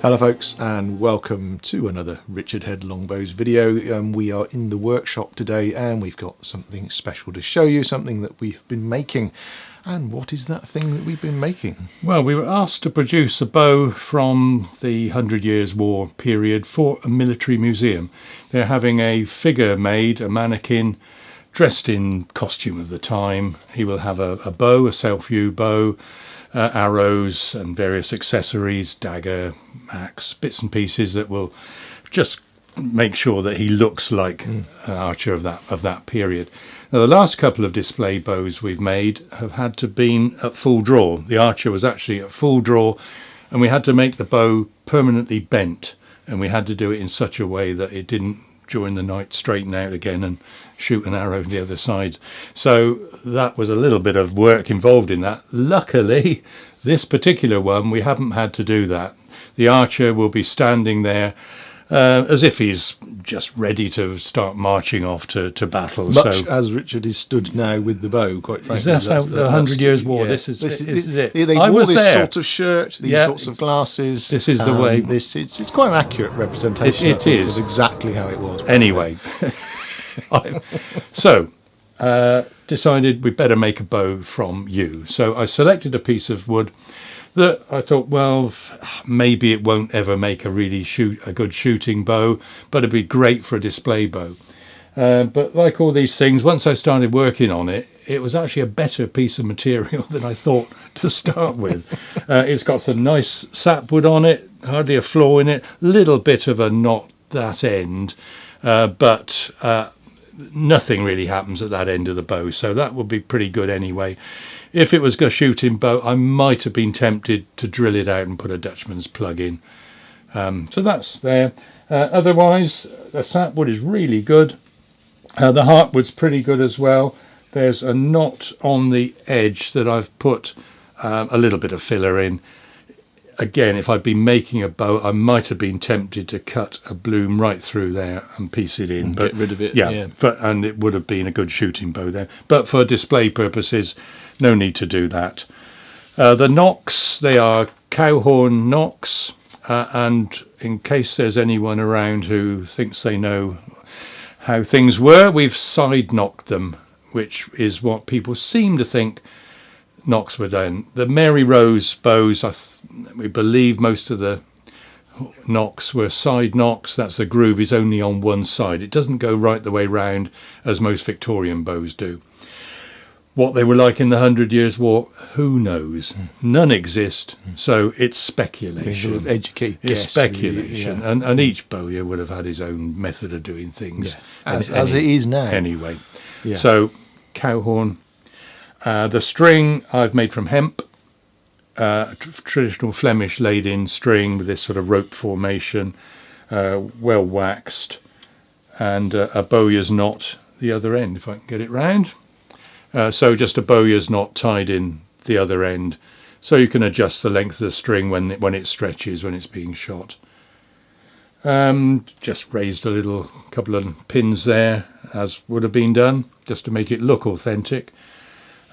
Hello folks, and welcome to another Richard Head Longbows video. We are in the workshop today and we've got something special to show you, something that we have been making. And what is that thing that we've been making? Well, we were asked to produce a bow from the 100 Years' War period for a military museum. They're having a figure made, a mannequin, dressed in costume of the time. He will have a bow, a self-view bow, arrows and various accessories, dagger, axe, bits and pieces that will just make sure that he looks like an archer of that period. Now, the last couple of display bows we've made have had to been at full draw. The archer was actually at full draw, and we had to make the bow permanently bent, and we had to do it in such a way that it didn't during the night straighten out again and shoot an arrow the other side. So that was a little bit of work involved in that. Luckily, this particular one, we haven't had to do that. The archer will be standing there as if he's just ready to start marching off to battle. Much as Richard is stood now with the bow, quite frankly. That's how the 100 Years' War, yeah. this is it. They I wore was this there. sort of shirt, these sorts of glasses. This is the way. It's quite an accurate representation It is. of exactly how it was. Anyway, decided we better make a bow from yew. So I selected a piece of wood that I thought, well, maybe it won't ever make a good shooting bow, but it'd be great for a display bow. But like all these things, once I started working on it, it was actually a better piece of material than I thought to start with. It's got some nice sapwood on it, hardly a flaw in it, little bit of a knot that end, but nothing really happens at that end of the bow, so that would be pretty good anyway. If it was a shooting bow, I might have been tempted to drill it out and put a Dutchman's plug in. So that's there. Otherwise, the sapwood is really good. The heartwood's pretty good as well. There's a knot on the edge that I've put a little bit of filler in. Again, if I'd been making a bow, I might have been tempted to cut a bloom right through there and piece it in. But get rid of it. Yeah. And it would have been a good shooting bow there. But for display purposes, no need to do that. The nocks, they are cowhorn nocks. And in case there's anyone around who thinks they know how things were, we've side knocked them, which is what people seem to think nocks were done. The Mary Rose bows, we believe most of the nocks were side nocks. That's the groove is only on one side. It doesn't go right the way round as most Victorian bows do. What they were like in the 100 Years' War, who knows? None exist, so it's speculation. It's speculation, really, yeah. And each bowyer would have had his own method of doing things. Yeah. As it is now. Anyway, yeah. So cowhorn. The string I've made from hemp, traditional Flemish laid-in string with this sort of rope formation, well waxed, and a bowyer's knot the other end, if I can get it round. So just a bowyer's knot tied in the other end, so you can adjust the length of the string when it stretches when it's being shot. Just raised a couple of pins there, as would have been done, just to make it look authentic.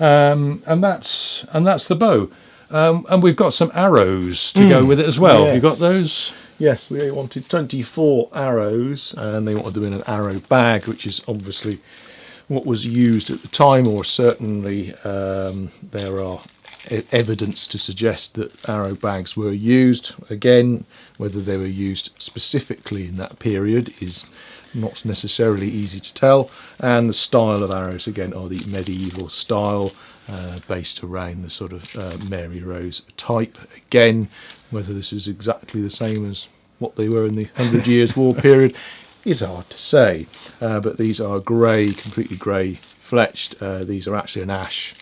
And that's the bow. And we've got some arrows to go with it as well. Yes. You got those? Yes, we wanted 24 arrows, and they wanted them in an arrow bag, which is obviously what was used at the time, or certainly there are evidence to suggest that arrow bags were used. Again, whether they were used specifically in that period is not necessarily easy to tell. And the style of arrows, again, are the medieval style, based around the sort of Mary Rose type. Again, whether this is exactly the same as what they were in the 100 Years' War period is hard to say, but these are grey, completely grey fletched. These are actually an ash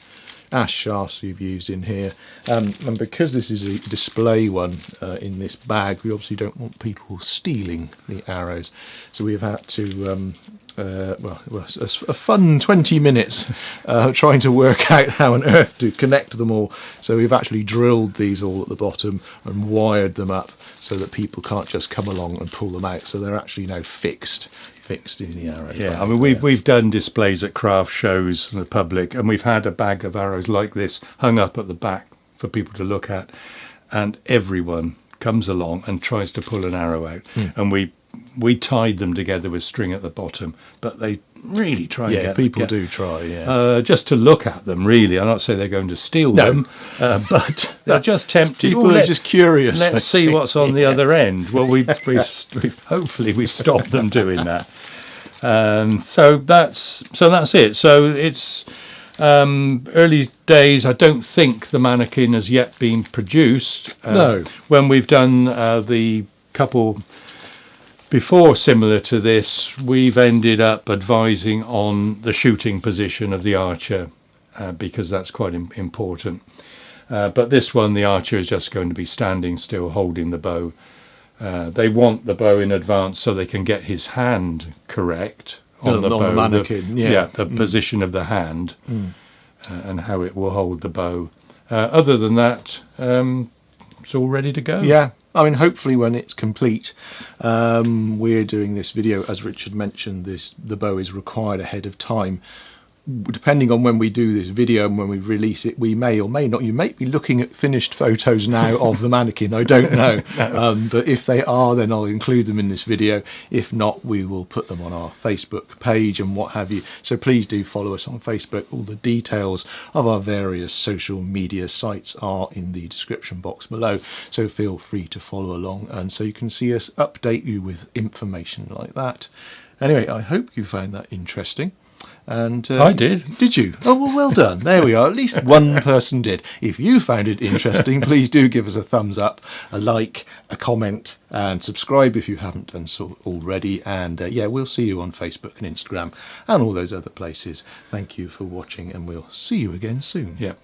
shafts we've used in here, and because this is a display one in this bag, we obviously don't want people stealing the arrows, so we've had to it was a fun 20 minutes trying to work out how on earth to connect them all. So we've actually drilled these all at the bottom and wired them up so that people can't just come along and pull them out. So they're actually now fixed in the arrow. Yeah, I mean, we've done displays at craft shows for the public, and we've had a bag of arrows like this hung up at the back for people to look at, and everyone comes along and tries to pull an arrow out, and we tied them together with string at the bottom, but they really try Yeah, and get people do try, just to look at them, really. I'm not saying they're going to steal them, but they're just tempted. People are just curious. Let's see what's on the other end. Well, we've hopefully we've stopped them doing that. So that's it. So it's early days. I don't think the mannequin has yet been produced. No. When we've done the couple before similar to this, we've ended up advising on the shooting position of the archer, because that's quite important. But this one, the archer is just going to be standing still, holding the bow. They want the bow in advance so they can get his hand correct on the bow. The mannequin, the position of the hand, and how it will hold the bow. Other than that, it's all ready to go. Yeah, I mean, hopefully when it's complete, we're doing this video, as Richard mentioned, the bow is required ahead of time. Depending on when we do this video and when we release it, we may or may not. You may be looking at finished photos now of the mannequin. I don't know. No. But if they are, then I'll include them in this video. If not, we will put them on our Facebook page and what have you. So please do follow us on Facebook. All the details of our various social media sites are in the description box below. So feel free to follow along, and so you can see us update you with information like that. Anyway, I hope you found that interesting. And I did. Did you? Oh, well done. There we are. At least one person did. If you found it interesting, please do give us a thumbs up, a like, a comment, and subscribe if you haven't done so already. And yeah, we'll see you on Facebook and Instagram and all those other places. Thank you for watching, and we'll see you again soon. Yeah.